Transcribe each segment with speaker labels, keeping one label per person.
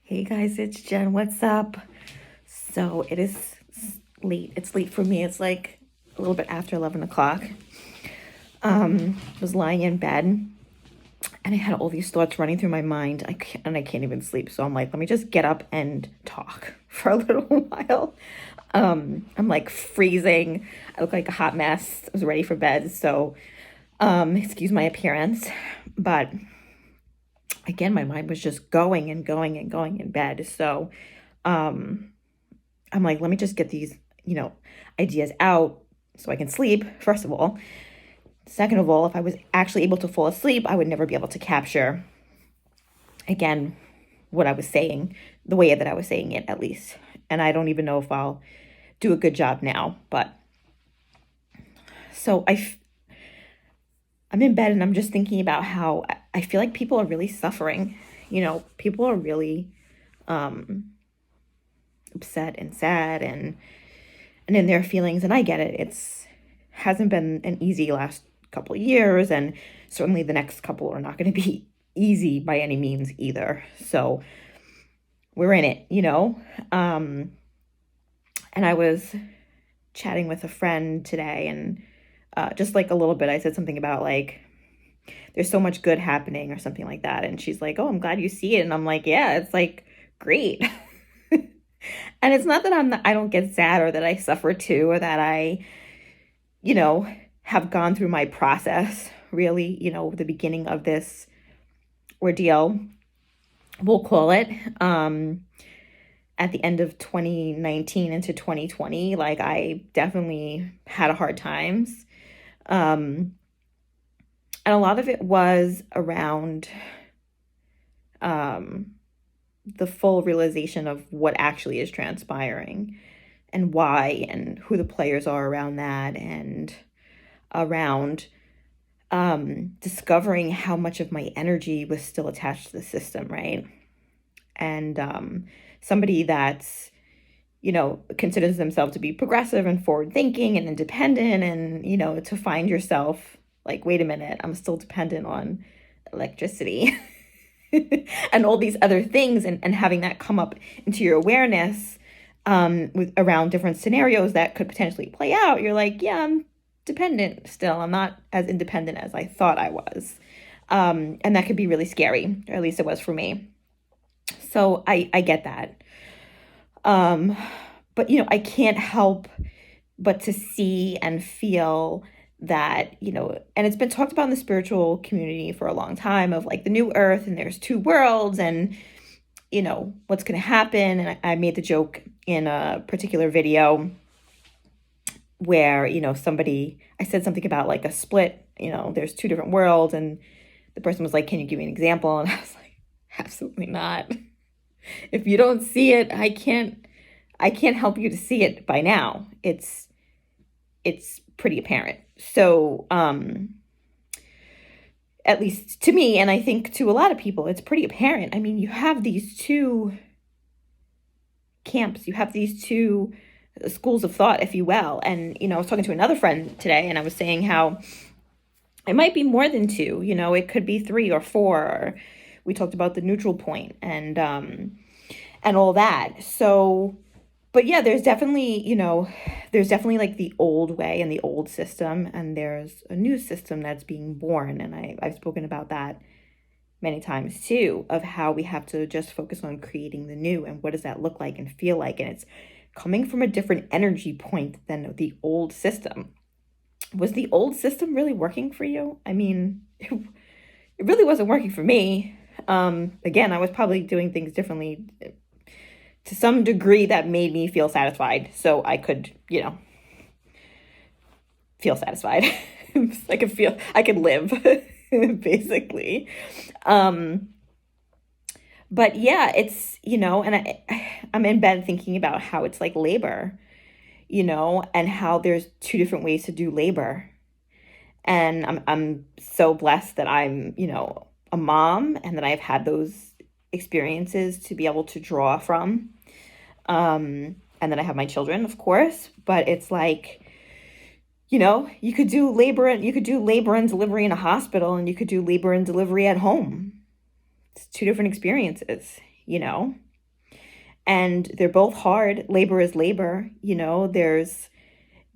Speaker 1: Hey guys, it's Jen. What's up? So it is late. It's late for me. It's like a little bit after 11 o'clock. I was lying in bed and I had all these thoughts running through my mind. I can't even sleep. So I'm like, let me just get up and talk for a little while. I'm like freezing. I look like a hot mess. I was ready for bed. So, excuse my appearance. But again, my mind was just going and going and going in bed. So, um, I'm like, let me just get these, ideas out so I can sleep, first of all. Second of all, if I was actually able to fall asleep, I would never be able to capture, again, what I was saying, the way that I was saying it, at least. And I don't even know if I'll do a good job now. But so I'm in bed and I'm just thinking about how I feel like people are really suffering. People are really upset and sad and in their feelings, and I get it. It's hasn't been an easy last couple of years, and certainly the next couple are not going to be easy by any means either. So we're in it. And I was chatting with a friend today, and just like a little bit, I said something about like there's so much good happening or something like that, and she's like, "Oh, I'm glad you see it," and I'm like, "Yeah, it's like great." And it's not that I don't get sad or that I suffer too or that I, you know, have gone through my process really, the beginning of this ordeal, we'll call it, at the end of 2019 into 2020. Like I definitely had a hard times. Um, and a lot of it was around um, the full realization of what actually is transpiring and why and who the players are around that and around discovering how much of my energy was still attached to the system, right? And somebody that's, considers themselves to be progressive and forward thinking and independent, and, to find yourself like, wait a minute, I'm still dependent on electricity and all these other things, and having that come up into your awareness with around different scenarios that could potentially play out. You're like, yeah, I'm dependent still. I'm not as independent as I thought I was. And that could be really scary, or at least it was for me. So I get that. Um, but, I can't help but to see and feel that, and it's been talked about in the spiritual community for a long time of like the new earth and there's two worlds and, what's going to happen. And I made the joke in a particular video where, I said something about like a split, there's two different worlds. And the person was like, can you give me an example? And I was like, absolutely not. If you don't see it, I can't help you to see it by now. It's pretty apparent. So, at least to me, and I think to a lot of people, it's pretty apparent. I mean, you have these two camps, you have these two schools of thought, if you will. And, I was talking to another friend today, and I was saying how it might be more than two, it could be three or four. Or we talked about the neutral point and all that. So, but yeah, there's definitely like the old way and the old system, and there's a new system that's being born. And I've spoken about that many times too, of how we have to just focus on creating the new and what does that look like and feel like. And it's coming from a different energy point than the old system. Was the old system really working for you? I mean, it really wasn't working for me. Again, I was probably doing things differently to some degree that made me feel satisfied. So I could, feel satisfied. I could live basically. Um, but yeah, it's, and I'm in bed thinking about how it's like labor, and how there's two different ways to do labor. And I'm so blessed that I'm, a mom and that I've had those experiences to be able to draw from. And then I have my children, of course, but it's like, you could do labor and delivery in a hospital, and you could do labor and delivery at home. It's two different experiences, And they're both hard. Labor is labor,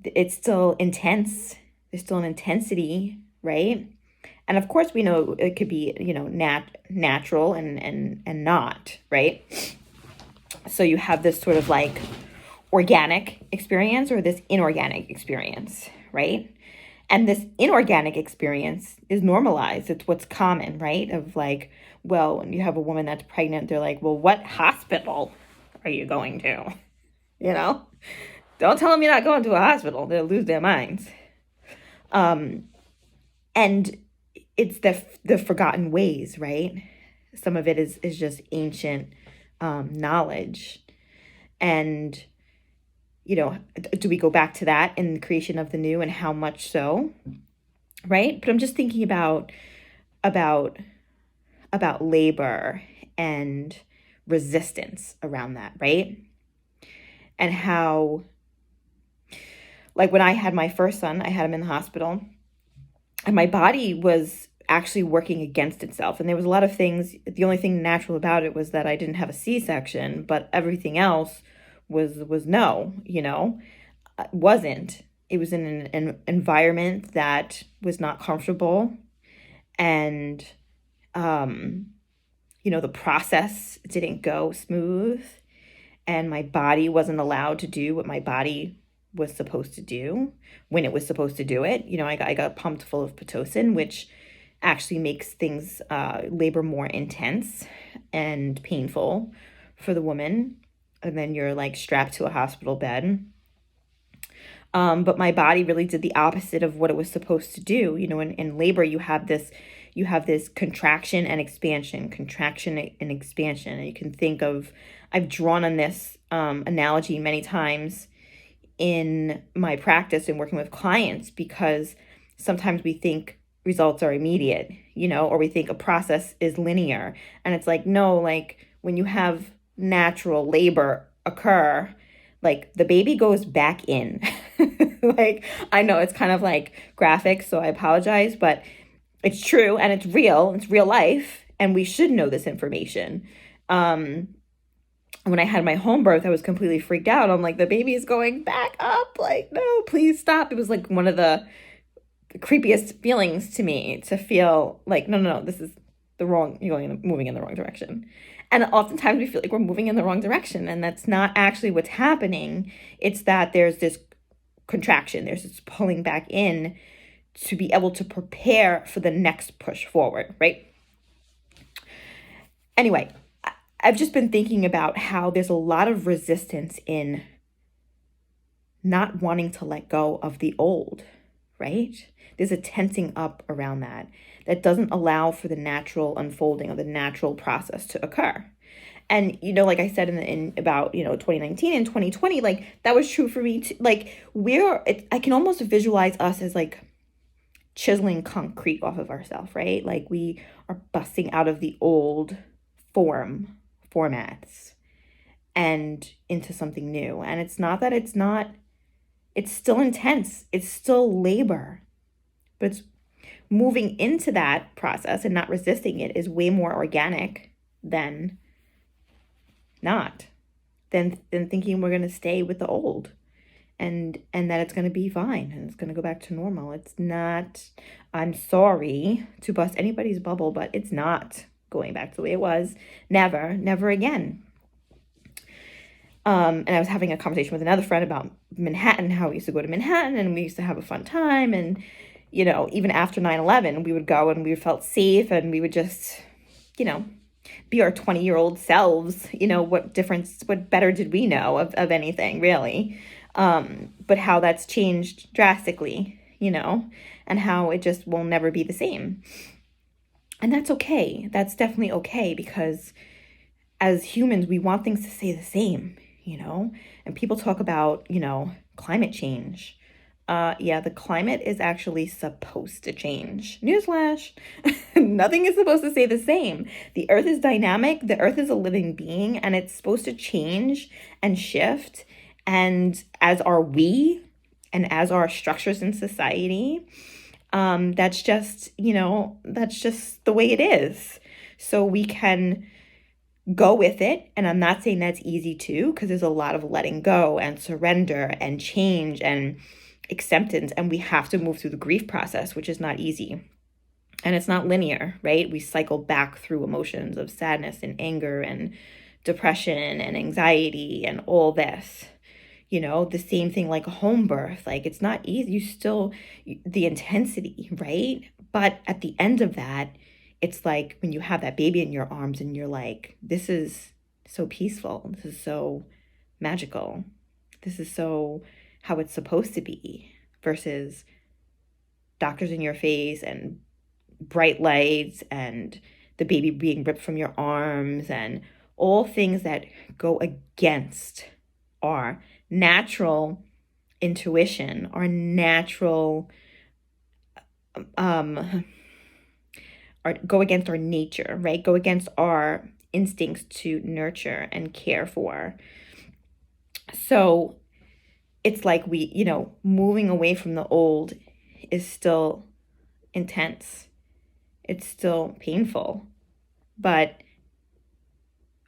Speaker 1: it's still intense. There's still an intensity, right? And of course we know it could be, natural and not, right? So you have this sort of like organic experience or this inorganic experience, right? And this inorganic experience is normalized. It's what's common, right? Of like, well, when you have a woman that's pregnant, they're like, well, what hospital are you going to? You know? Don't tell them you're not going to a hospital. They'll lose their minds. And it's the forgotten ways, right? Some of it is just ancient knowledge. And, do we go back to that in the creation of the new, and how much so, right? But I'm just thinking about labor and resistance around that, right? And how, like when I had my first son, I had him in the hospital, and my body was actually working against itself. And there was a lot of things. The only thing natural about it was that I didn't have a C-section, but everything else was no, wasn't. It was in an environment that was not comfortable. And, the process didn't go smooth. And my body wasn't allowed to do what my body was supposed to do when it was supposed to do it. I got pumped full of Pitocin, which actually makes things, labor more intense and painful for the woman. And then you're like strapped to a hospital bed. But my body really did the opposite of what it was supposed to do. In labor, you have this contraction and expansion, and you can think of, I've drawn on this analogy many times in my practice and working with clients, because sometimes we think results are immediate, or we think a process is linear. And it's like, no, like when you have natural labor occur, like the baby goes back in. Like, I know it's kind of like graphic, so I apologize, but it's true and it's real life, and we should know this information. When I had my home birth, I was completely freaked out. I'm like, the baby is going back up. Like, no, please stop. It was like one of the creepiest feelings to me, to feel like, no, this is moving in the wrong direction. And oftentimes we feel like we're moving in the wrong direction, and that's not actually what's happening. It's that there's this contraction, there's this pulling back in to be able to prepare for the next push forward, right? Anyway, I've just been thinking about how there's a lot of resistance in not wanting to let go of the old, right? There's a tensing up around that doesn't allow for the natural unfolding of the natural process to occur. And, like I said in about, 2019 and 2020, like that was true for me too. Like I can almost visualize us as like chiseling concrete off of ourselves, right? Like we are busting out of the old formats and into something new. And it's not that it's still intense. It's still labor, but it's moving into that process and not resisting it is way more organic than thinking we're going to stay with the old and that it's going to be fine and it's going to go back to normal. It's not. I'm sorry to bust anybody's bubble, but it's not going back to the way it was. Never again. And I was having a conversation with another friend about Manhattan, how we used to go to Manhattan and we used to have a fun time. And, even after 9/11, we would go and we felt safe and we would just, be our 20-year-old selves. What better did we know of anything, really? But how that's changed drastically, and how it just will never be the same. And that's okay. That's definitely okay, because as humans, we want things to stay the same, and people talk about, climate change. The climate is actually supposed to change. Newsflash. Nothing is supposed to stay the same. The earth is dynamic. The earth is a living being, and it's supposed to change and shift. And as are we, and as are structures in society. That's just the way it is. So we can go with it. And I'm not saying that's easy too, because there's a lot of letting go and surrender and change and acceptance. And we have to move through the grief process, which is not easy. And it's not linear, right? We cycle back through emotions of sadness and anger and depression and anxiety and all this. The same thing like a home birth. Like, it's not easy. The intensity, right? But at the end of that, it's like when you have that baby in your arms and you're like, this is so peaceful. This is so magical. This is so how it's supposed to be, versus doctors in your face and bright lights and the baby being ripped from your arms and all things that go against our natural intuition, our natural go against our nature, right? Go against our instincts to nurture and care for. So it's like moving away from the old is still intense. It's still painful. But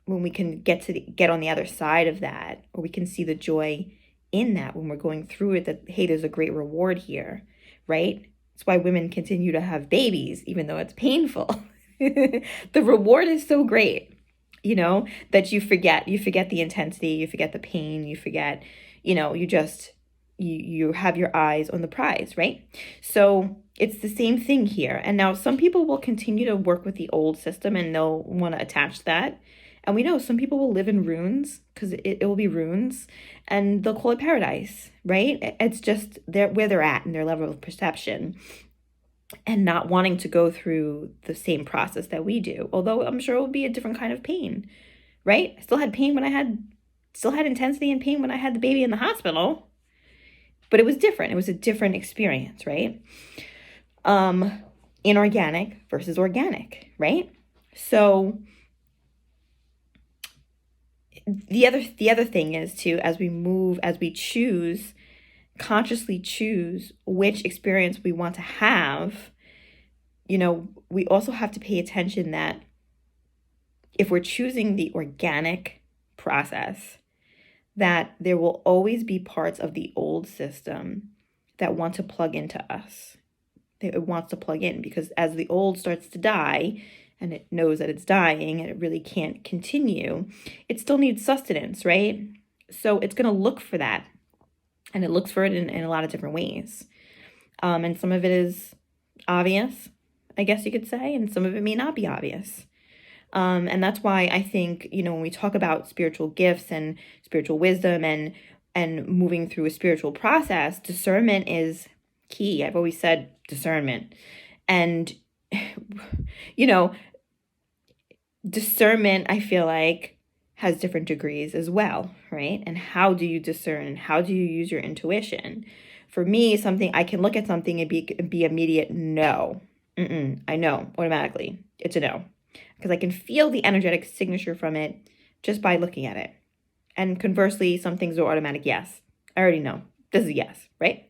Speaker 1: when we can get on the other side of that, or we can see the joy in that when we're going through it, that, hey, there's a great reward here, right? That's why women continue to have babies, even though it's painful. The reward is so great, that you forget the intensity, you forget the pain, you forget, you have your eyes on the prize, right? So it's the same thing here. And now some people will continue to work with the old system and they'll want to attach that. And we know some people will live in ruins, because it will be ruins, and they'll call it paradise, right? It's just where they're at in their level of perception, and not wanting to go through the same process that we do. Although I'm sure it will be a different kind of pain, right? I still had pain still had intensity and pain when I had the baby in the hospital, but it was different. It was a different experience, right? Inorganic versus organic, right? So the other thing is too, as we consciously choose which experience we want to have, we also have to pay attention that if we're choosing the organic process, that there will always be parts of the old system that want to plug into us. It wants to plug in, because as the old starts to die, and it knows that it's dying and it really can't continue, it still needs sustenance, right? So it's going to look for that. And it looks for it in a lot of different ways. And some of it is obvious, I guess you could say, and some of it may not be obvious. And that's why I think, when we talk about spiritual gifts and spiritual wisdom and moving through a spiritual process, discernment is key. I've always said discernment. And, discernment, I feel like, has different degrees as well, right? And how do you discern? How do you use your intuition? For me, I can look at something and be immediate no. I know automatically. It's a no. Because I can feel the energetic signature from it just by looking at it. And conversely, some things are automatic yes. I already know. This is a yes, right?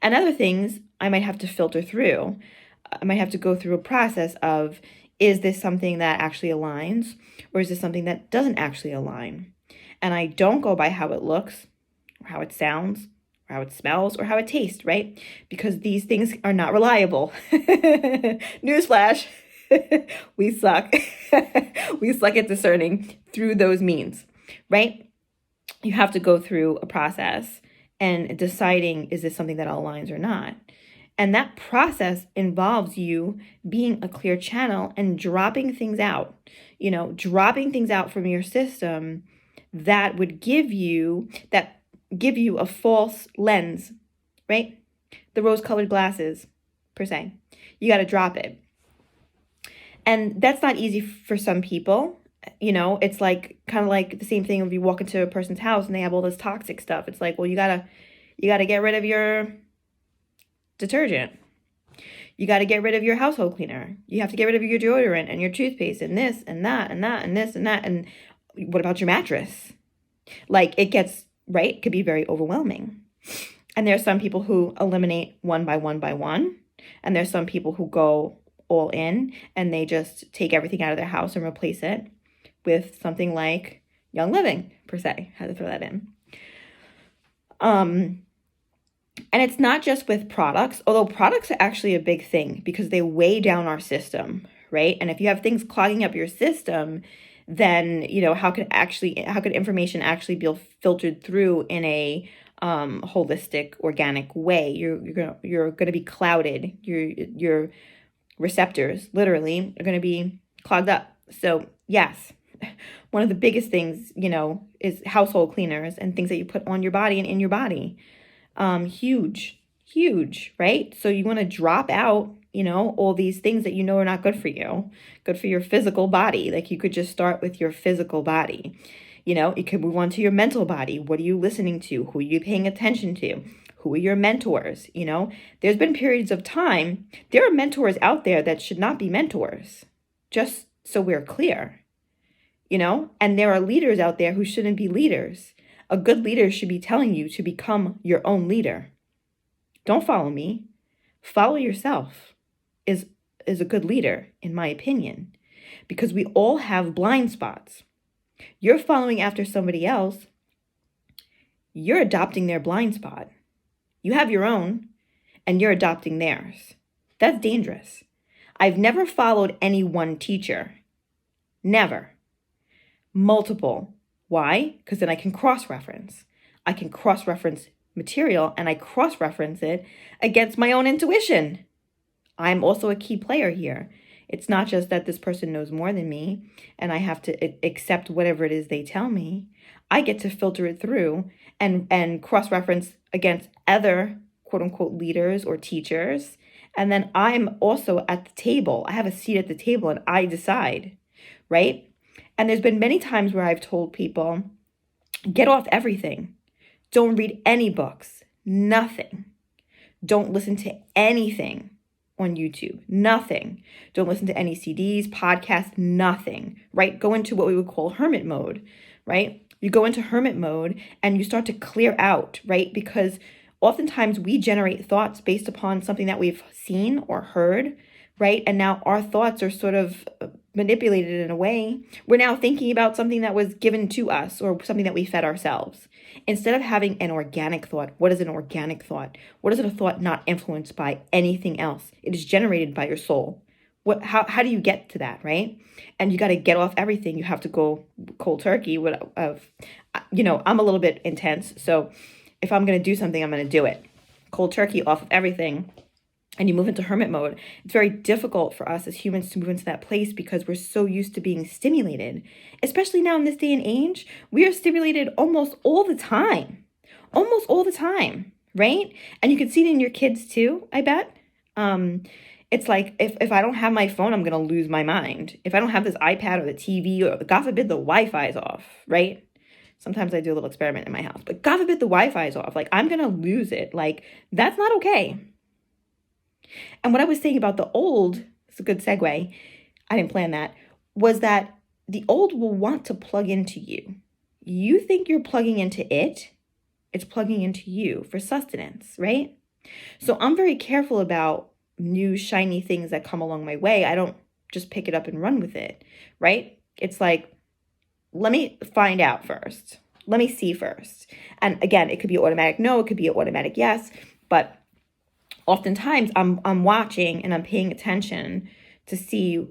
Speaker 1: And other things I might have to filter through. I might have to go through a process of, is this something that actually aligns, or is this something that doesn't actually align? And I don't go by how it looks, or how it sounds, or how it smells, or how it tastes, right? Because these things are not reliable. Newsflash, we suck. We suck at discerning through those means, right? You have to go through a process and deciding, is this something that aligns or not? And that process involves you being a clear channel and dropping things out, dropping things out from your system that would give you a false lens, right? The rose-colored glasses, per se. You got to drop it. And that's not easy for some people. It's like kind of like the same thing if you walk into a person's house and they have all this toxic stuff. It's like, well, you gotta get rid of your detergent. You got to get rid of your household cleaner. You have to get rid of your deodorant and your toothpaste and this and that and that and this and that. And what about your mattress? Like, it gets, right? It could be very overwhelming. And there are some people who eliminate one by one by one. And there's some people who go all in and they just take everything out of their house and replace it with something like Young Living, per se. Had to throw that in. And it's not just with products, although products are actually a big thing because they weigh down our system, right? And if you have things clogging up your system, then, how could information actually be filtered through in a holistic, organic way? You're gonna be clouded. Your receptors literally are gonna be clogged up. So yes, one of the biggest things, is household cleaners and things that you put on your body and in your body. Huge, right? So you want to drop out, all these things that are not good for you, good for your physical body. Like you could just start with your physical body. You could move on to your mental body. What are you listening to? Who are you paying attention to? Who are your mentors? There's been periods of time, there are mentors out there that should not be mentors, just so we're clear, and there are leaders out there who shouldn't be leaders. A good leader should be telling you to become your own leader. Don't follow me. Follow yourself is a good leader, in my opinion, because we all have blind spots. You're following after somebody else. You're adopting their blind spot. You have your own, and you're adopting theirs. That's dangerous. I've never followed any one teacher. Never. Multiple. Why? Because then I can cross-reference. I can cross-reference material and I cross-reference it against my own intuition. I'm also a key player here. It's not just that this person knows more than me and I have to accept whatever it is they tell me. I get to filter it through and cross-reference against other quote-unquote leaders or teachers. And then I'm also at the table. I have a seat at the table and I decide, right? And there's been many times where I've told people, get off everything. Don't read any books, nothing. Don't listen to anything on YouTube, nothing. Don't listen to any CDs, podcasts, nothing, right? Go into what we would call hermit mode, right? You go into hermit mode and you start to clear out, right? Because oftentimes we generate thoughts based upon something that we've seen or heard, right? And now our thoughts are sort of manipulated in a way. We're now thinking about something that was given to us or something that we fed ourselves. Instead of having an organic thought, what is an organic thought? What is a thought not influenced by anything else? It is generated by your soul. How do you get to that, right? And you got to get off everything. You have to go cold turkey. I'm a little bit intense. So if I'm going to do something, I'm going to do it. Cold turkey off of everything. And you move into hermit mode. It's very difficult for us as humans to move into that place because we're so used to being stimulated. Especially now in this day and age, we are stimulated almost all the time. Almost all the time, right? And you can see it in your kids too, I bet. It's like if I don't have my phone, I'm going to lose my mind. If I don't have this iPad or the TV or God forbid the Wi-Fi is off, right? Sometimes I do a little experiment in my house, but God forbid the Wi-Fi is off. Like I'm going to lose it. Like that's not okay. And what I was saying about the old, it's a good segue, I didn't plan that, was that the old will want to plug into you. You think you're plugging into it, it's plugging into you for sustenance, right? So I'm very careful about new shiny things that come along my way. I don't just pick it up and run with it, right? It's like, let me find out first. Let me see first. And again, it could be automatic no, it could be an automatic yes, but oftentimes I'm watching and I'm paying attention to see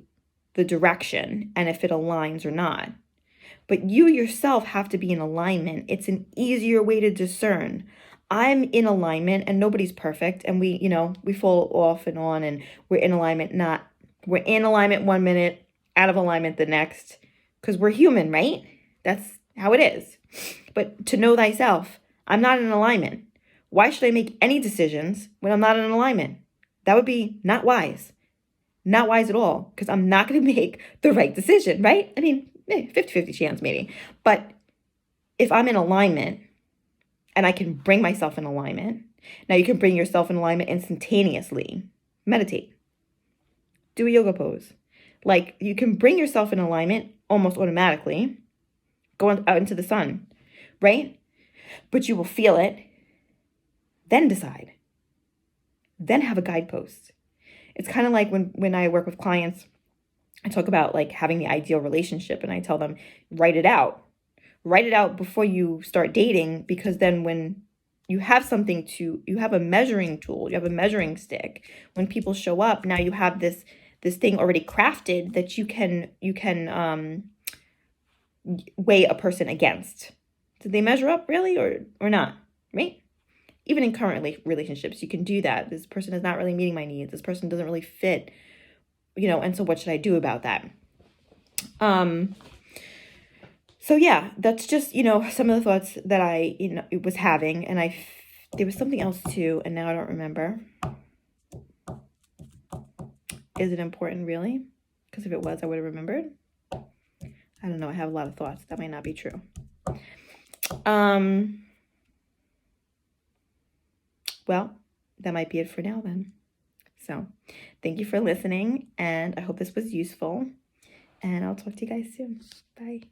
Speaker 1: the direction and if it aligns or not. But you yourself have to be in alignment. It's an easier way to discern. I'm in alignment and nobody's perfect. And we fall off and on and we're in alignment, we're in alignment 1 minute, out of alignment the next, because we're human, right? That's how it is. But to know thyself, I'm not in alignment. Why should I make any decisions when I'm not in alignment? That would be not wise. Not wise at all, because I'm not going to make the right decision, right? I mean, 50-50 chance maybe. But if I'm in alignment and I can bring myself in alignment, now you can bring yourself in alignment instantaneously. Meditate. Do a yoga pose. Like you can bring yourself in alignment almost automatically. Go out into the sun, right? But you will feel it. Then decide. Then have a guidepost. It's kind of like when I work with clients I talk about like having the ideal relationship, and I tell them, write it out. Write it out before you start dating, because then when you have something to, you have a measuring tool, you have a measuring stick. When people show up, now you have this thing already crafted that you can weigh a person against. Did they measure up really or not, right? Even in current relationships, you can do that. This person is not really meeting my needs. This person doesn't really fit, and so what should I do about that? So yeah, that's just, some of the thoughts that I, was having. And there was something else too, and now I don't remember. Is it important really? Because if it was, I would have remembered. I don't know. I have a lot of thoughts. That might not be true. Well, that might be it for now then. So thank you for listening, and I hope this was useful, and I'll talk to you guys soon. Bye.